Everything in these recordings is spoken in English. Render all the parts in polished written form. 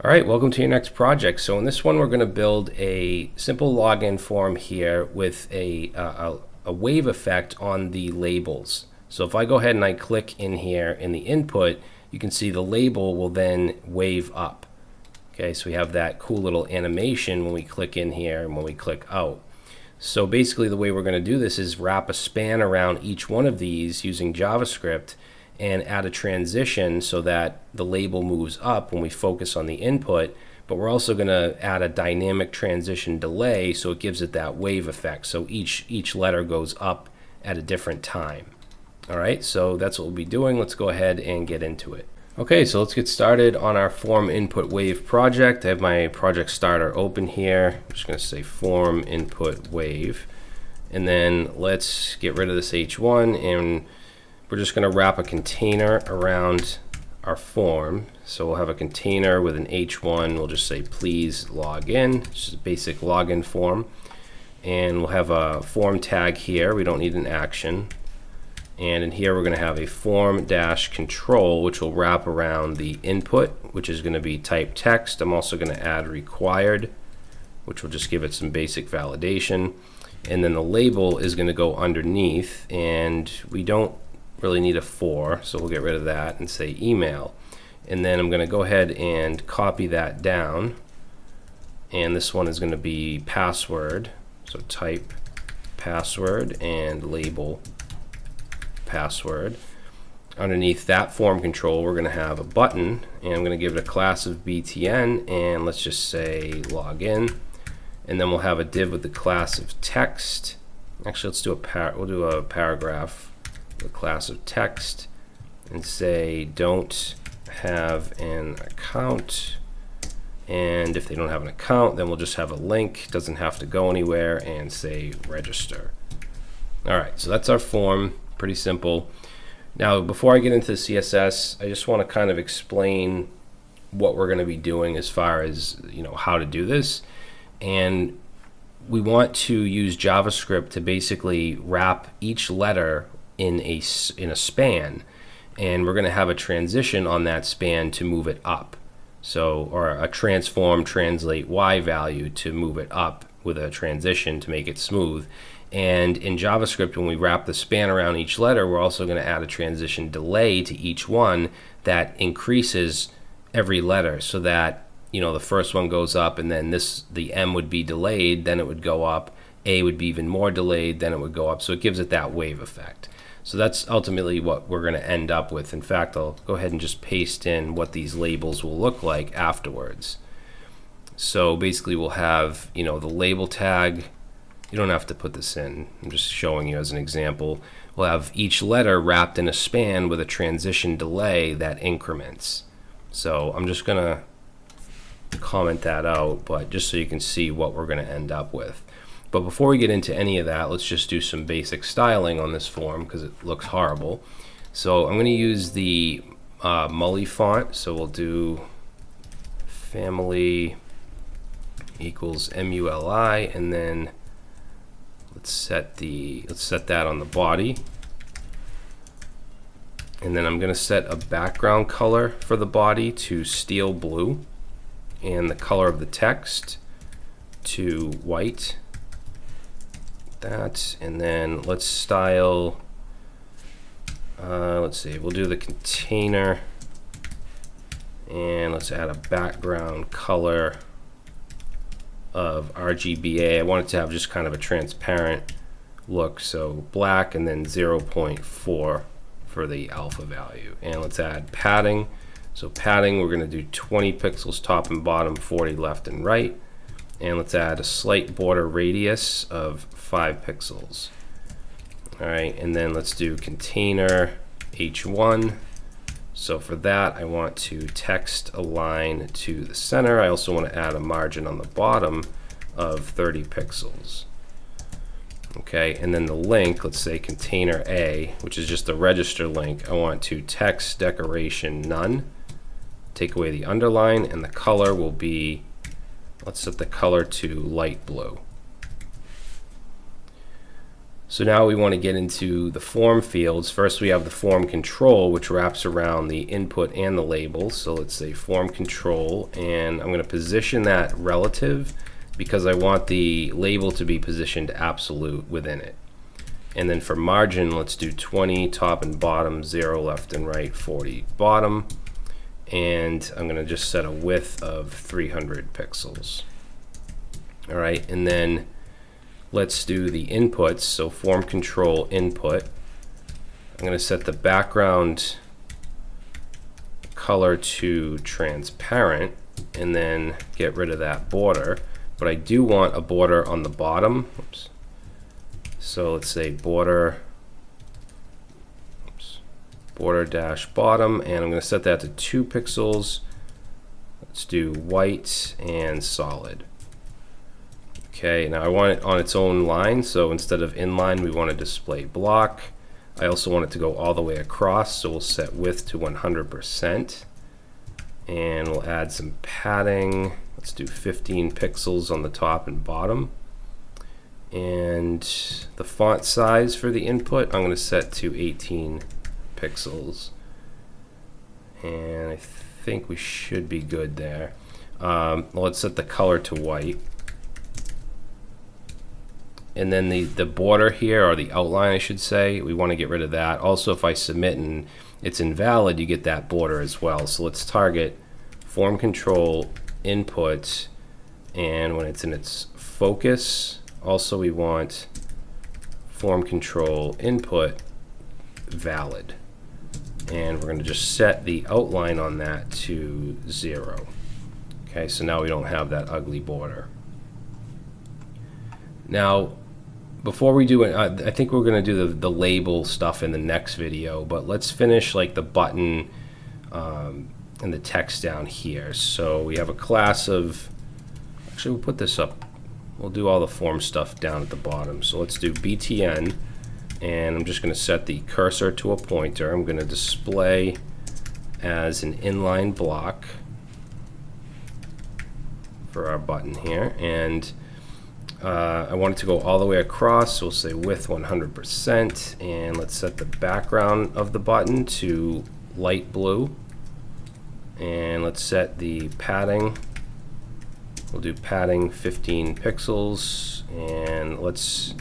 All right, welcome to your next project. So in this one, we're going to build a simple login form here with a wave effect on the labels. So if I go ahead and I click in here in the input, you can see the label will then wave up. Okay, so we have that cool little animation when we click in here and when we click out. So basically the way we're going to do this is wrap a span around each one of these using JavaScript and add a transition so that the label moves up when we focus on the input, but we're also going to add a dynamic transition delay so it gives it that wave effect. So each letter goes up at a different time. All right, so that's what we'll be doing. Let's go ahead and get into it. Okay, so let's get started on our form input wave project. I have my project starter open here. I'm just going to say form input wave. And then let's get rid of this H1 and we're just going to wrap a container around our form. So we'll have a container with an H1. We'll just say please log in. It's just a basic login form. And we'll have a form tag here. We don't need an action. And in here we're going to have a form-control, which will wrap around the input, which is going to be type text. I'm also going to add required, which will just give it some basic validation. And then the label is going to go underneath, and we don't really need a for, so we'll get rid of that and say email. And then I'm going to go ahead and copy that down, and this one is going to be password. So type password and label password. Underneath that form control, we're going to have a button, and I'm going to give it a class of btn, and let's just say login. And then we'll have a div with the class of text. Actually, let's do we'll do a paragraph, the class of text, and say don't have an account. And if they don't have an account, then we'll just have a link, doesn't have to go anywhere, and say register. All right, so that's our form. Pretty simple. Now, before I get into the CSS, I just want to kind of explain what we're going to be doing as far as, how to do this. And we want to use JavaScript to basically wrap each letter in a span, and we're going to have a transition on that span to move it up. So, or a transform translate Y value to move it up with a transition to make it smooth. And in JavaScript, when we wrap the span around each letter, we're also going to add a transition delay to each one that increases every letter, so that the first one goes up, and then the M would be delayed, then it would go up, A would be even more delayed, then it would go up. So it gives it that wave effect. So that's ultimately what we're going to end up with. In fact, I'll go ahead and just paste in what these labels will look like afterwards. So basically we'll have the label tag. You don't have to put this in. I'm just showing you as an example. We'll have each letter wrapped in a span with a transition delay that increments. So I'm just going to comment that out, but just so you can see what we're going to end up with. But before we get into any of that, let's just do some basic styling on this form because it looks horrible. So I'm going to use the Mully font. So we'll do family equals MULI, and then let's set that on the body. And then I'm going to set a background color for the body to steel blue, and the color of the text to white. That, and then let's style, let's see, we'll do the container, and let's add a background color of RGBA. I want it to have just kind of a transparent look, so black, and then 0.4 for the alpha value. And let's add padding. So padding, we're going to do 20 pixels top and bottom, 40 left and right. And let's add a slight border radius of 5 pixels. All right, and then let's do container H1. So for that, I want to text align to the center. I also want to add a margin on the bottom of 30 pixels. Okay, and then the link, let's say container A, which is just a register link. I want to text decoration none. Take away the underline, and the color will be, let's set the color to light blue. So now we want to get into the form fields. First we have the form control, which wraps around the input and the label. So let's say form control, and I'm going to position that relative because I want the label to be positioned absolute within it. And then for margin, let's do 20 top and bottom, 0 left and right, 40 bottom. And I'm going to just set a width of 300 pixels. All right, and then let's do the inputs. So form control input. I'm going to set the background color to transparent and then get rid of that border. But I do want a border on the bottom. Oops. So let's say border, border dash bottom, and I'm going to set that to 2 pixels. Let's do white and solid. Okay, now I want it on its own line, so instead of inline, we want to display block. I also want it to go all the way across, so we'll set width to 100%. And we'll add some padding. Let's do 15 pixels on the top and bottom. And the font size for the input, I'm going to set to 18 pixels. And I think we should be good there. Let's set the color to white. And then the border here, or the outline I should say, we want to get rid of that. Also, if I submit and it's invalid, you get that border as well. So let's target form control input, and when it's in its focus, also we want form control input valid. And we're going to just set the outline on that to 0. Okay, so now we don't have that ugly border. Now, before we do it, I think we're going to do the label stuff in the next video, but let's finish like the button and the text down here. So we have a class of, actually we'll put this up, we'll do all the form stuff down at the bottom. So let's do btn, and I'm just going to set the cursor to a pointer. I'm going to display as an inline block for our button here, and I want it to go all the way across, so we'll say width 100%, and let's set the background of the button to light blue, and let's set the padding. We'll do padding 15 pixels, and let's,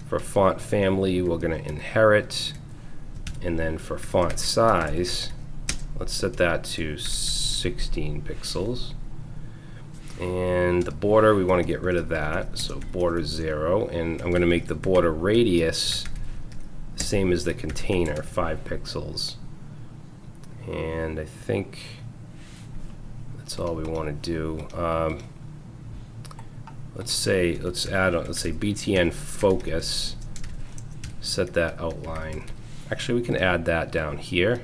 for font family, we're going to inherit, and then for font size, let's set that to 16 pixels. And the border, we want to get rid of that, so border 0, and I'm going to make the border radius the same as the container, 5 pixels. And I think that's all we want to do. Let's say btn focus, set that outline. Actually, we can add that down here.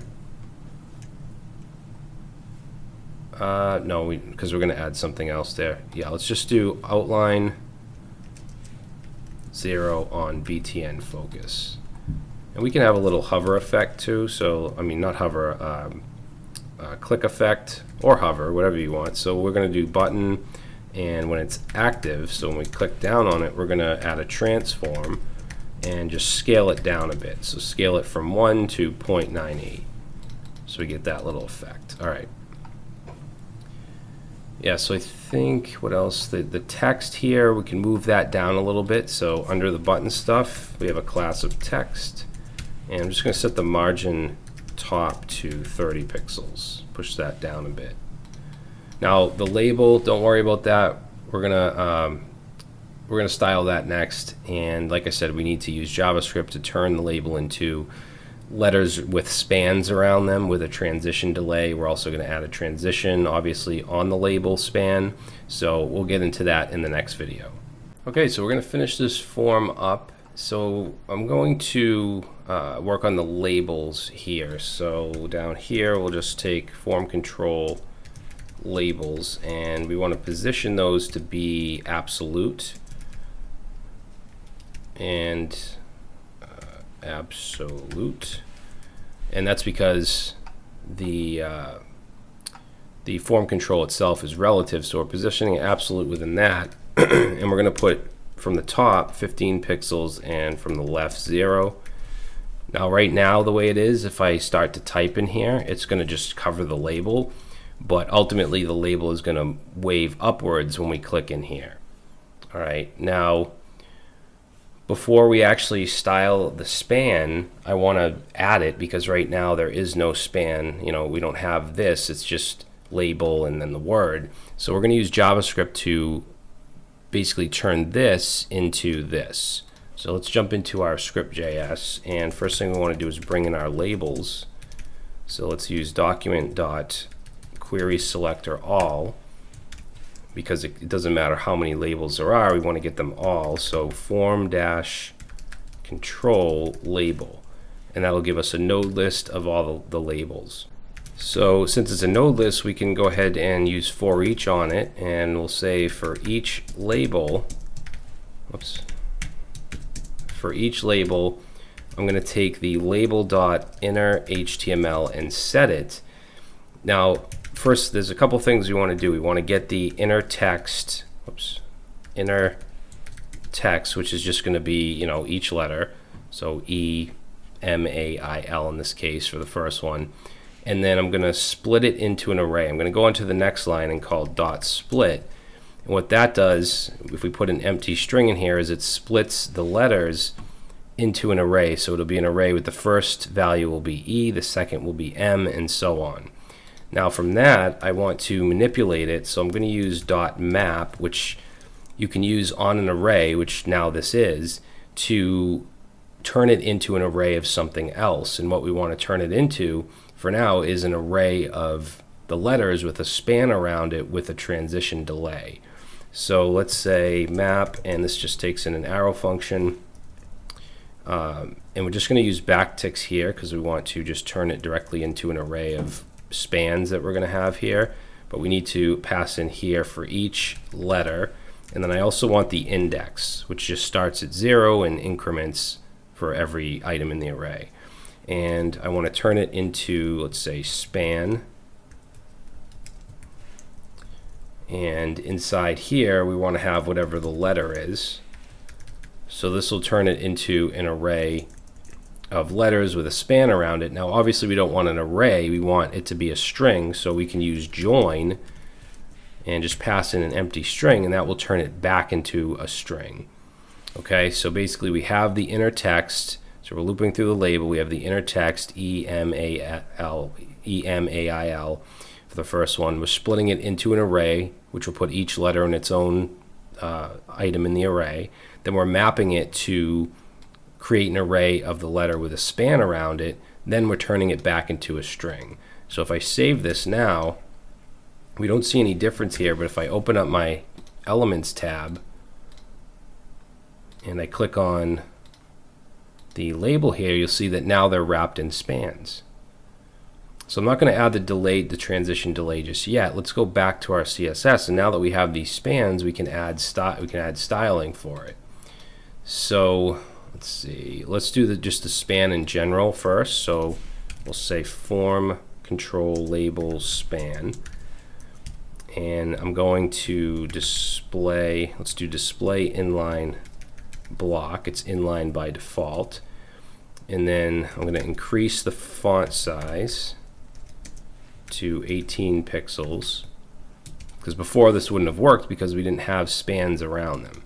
No, because we're going to add something else there. Yeah, let's just do outline 0 on btn focus. And we can have a little hover effect too. So, I mean, not hover, click effect or hover, whatever you want. So we're going to do button, and when it's active, so when we click down on it, we're going to add a transform and just scale it down a bit. So scale it from 1 to 0.98. So we get that little effect. All right. Yeah, so I think, what else? The text here, we can move that down a little bit. So under the button stuff, we have a class of text. And I'm just going to set the margin top to 30 pixels. Push that down a bit. Now, the label, don't worry about that. We're gonna style that next. And like I said, we need to use JavaScript to turn the label into letters with spans around them with a transition delay. We're also going to add a transition, obviously, on the label span. So we'll get into that in the next video. Okay, so we're going to finish this form up. So I'm going to work on the labels here. So down here, we'll just take form control labels, and we want to position those to be absolute. And absolute, and that's because the form control itself is relative, so we're positioning absolute within that. And we're going to put from the top 15 pixels and from the left 0. Now right now the way it is, if I start to type in here, it's going to just cover the label, but ultimately the label is going to wave upwards when we click in here. All right, now before we actually style the span, I want to add it because right now there is no span. We don't have this, it's just label and then the word. So we're going to use JavaScript to basically turn this into this. So let's jump into our script.js, and first thing we want to do is bring in our labels. So let's use document.querySelectorAll, because it doesn't matter how many labels there are, we want to get them all. So form-control label, and that'll give us a node list of all the labels. So since it's a node list, we can go ahead and use for each on it, and we'll say for each label, for each label, I'm going to take the label.inner.html and set it. Now, first, there's a couple things we want to do. We want to get the inner text, inner text, which is just going to be, each letter. So E, M, A, I, L in this case for the first one. And then I'm going to split it into an array. I'm going to go on to the next line and call .split. And what that does, if we put an empty string in here, is it splits the letters into an array. So it'll be an array with the first value will be E, the second will be M, and so on. Now from that, I want to manipulate it. So I'm going to use .map, which you can use on an array, which now this is, to turn it into an array of something else. And what we want to turn it into for now is an array of the letters with a span around it with a transition delay. So let's say map, and this just takes in an arrow function. And we're just going to use backticks here because we want to just turn it directly into an array of spans that we're going to have here. But we need to pass in here for each letter. And then I also want the index, which just starts at 0 and increments for every item in the array. And I want to turn it into, let's say, span. And inside here, we want to have whatever the letter is. So this will turn it into an array of letters with a span around it. Now, obviously, we don't want an array. We want it to be a string, so we can use join and just pass in an empty string, and that will turn it back into a string. Okay, so basically, we have the inner text. So we're looping through the label. We have the inner text E-M-A-I-L for the first one. We're splitting it into an array, which will put each letter in its own item in the array. Then we're mapping it to create an array of the letter with a span around it. Then we're turning it back into a string. So if I save this now, we don't see any difference here, but if I open up my Elements tab and I click on the label here, you'll see that now they're wrapped in spans. So I'm not going to add the transition delay just yet. Let's go back to our CSS, and now that we have these spans, we can add styling for it. So let's see. Let's do just the span in general first. So we'll say form control label span, and I'm going to display. Let's do display inline block. It's inline by default. And then I'm going to increase the font size to 18 pixels, because before this wouldn't have worked because we didn't have spans around them.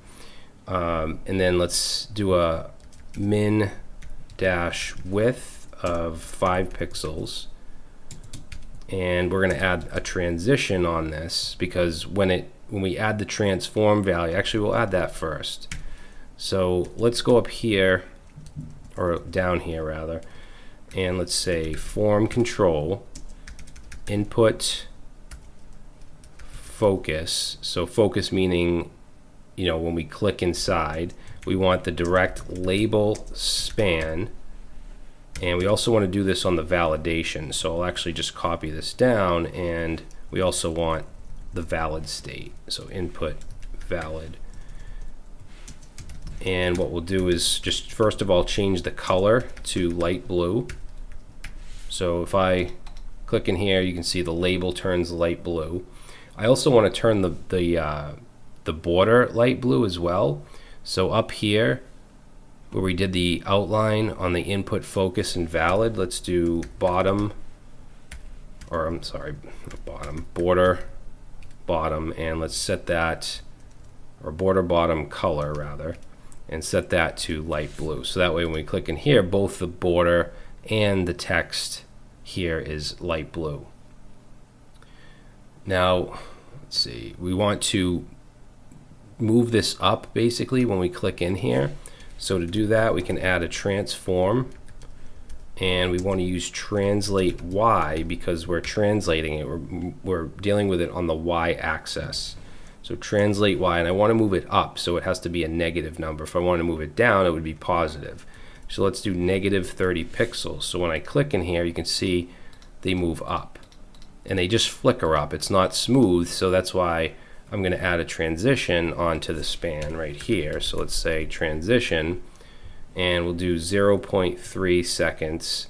And then let's do a min dash width of 5 pixels, and we're going to add a transition on this because when we add the transform value, actually we'll add that first. So let's go up here, or down here rather, and let's say form control input focus. So focus meaning, when we click inside, we want the direct label span, and we also want to do this on the validation. So I'll actually just copy this down, and we also want the valid state. So input valid. And what we'll do is just first of all change the color to light blue. So if I click in here, you can see the label turns light blue. I also want to turn the border light blue as well. So up here, where we did the outline on the input focus and valid, let's do bottom, or I'm sorry, bottom, border, bottom, and let's set that, or border bottom color rather, and set that to light blue. So that way when we click in here, both the border and the text here is light blue. Now, let's see, we want to move this up basically when we click in here. So to do that, we can add a transform, and we want to use translate Y because we're translating it. We're dealing with it on the Y axis. So translate Y, and I want to move it up, so it has to be a negative number. If I want to move it down, it would be positive. So let's do negative 30 pixels. So when I click in here, you can see they move up, and they just flicker up. It's not smooth, so that's why I'm going to add a transition onto the span right here. So let's say transition, and we'll do 0.3 seconds.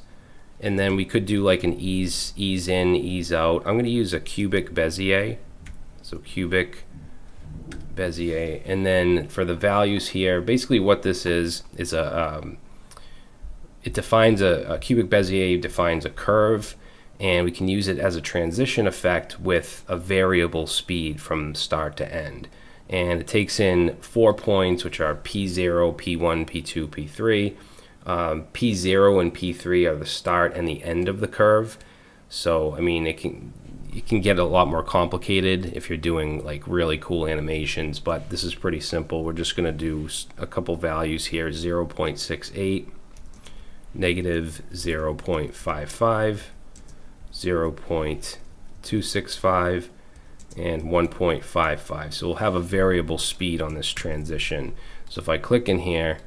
And then we could do like an ease in, ease out. I'm going to use a cubic Bezier. So cubic Bezier. And then for the values here, basically what this is it defines a cubic Bezier defines a curve, and we can use it as a transition effect with a variable speed from start to end. And it takes in 4 points, which are P0, P1, P2, P3. P0 and P3 are the start and the end of the curve. So, I mean, it can get a lot more complicated if you're doing like really cool animations, but this is pretty simple. We're just going to do a couple values here, 0.68, negative 0.55, 0.265, and 1.55. So we'll have a variable speed on this transition. So if I click in here,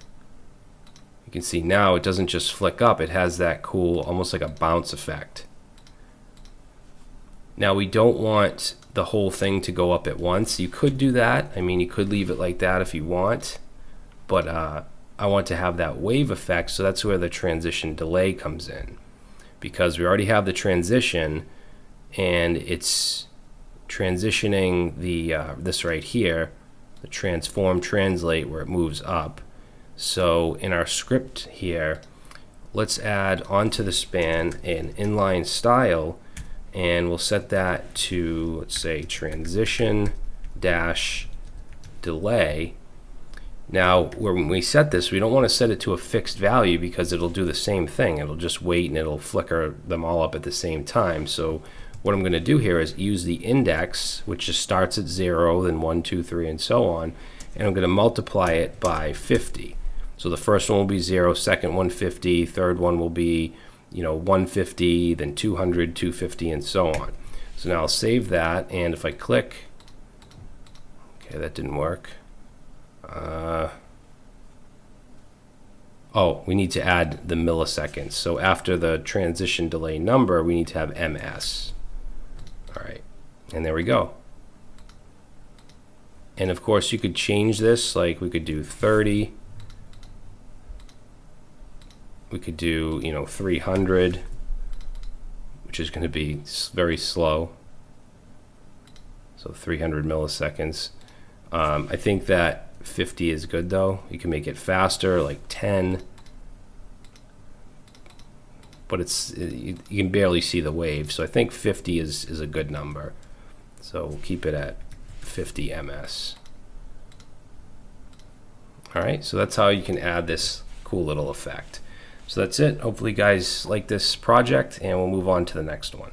you can see now it doesn't just flick up, it has that cool, almost like a bounce effect. Now we don't want the whole thing to go up at once. You could do that. I mean, you could leave it like that if you want, but I want to have that wave effect, so that's where the transition delay comes in. Because we already have the transition, and it's transitioning the this right here, the transform translate, where it moves up. So in our script here, let's add onto the span an inline style, and we'll set that to, let's say, transition dash delay. Now, when we set this, we don't want to set it to a fixed value because it'll do the same thing. It'll just wait and it'll flicker them all up at the same time. So what I'm going to do here is use the index, which just starts at 0, then 1, 2, 3, and so on, and I'm going to multiply it by 50. So the first one will be 0, second one 50, third one will be 150, then 200, 250, and so on. So now I'll save that, and if I click, okay, that didn't work. Oh, we need to add the milliseconds. So after the transition delay number, we need to have ms. All right, and there we go. And of course, you could change this, like we could do 30. We could do, 300, which is going to be very slow. So 300 milliseconds. I think that 50 is good though. You can make it faster, like 10. But you can barely see the wave. So I think 50 is a good number. So we'll keep it at 50 ms. All right, so that's how you can add this cool little effect. So that's it. Hopefully you guys like this project, and we'll move on to the next one.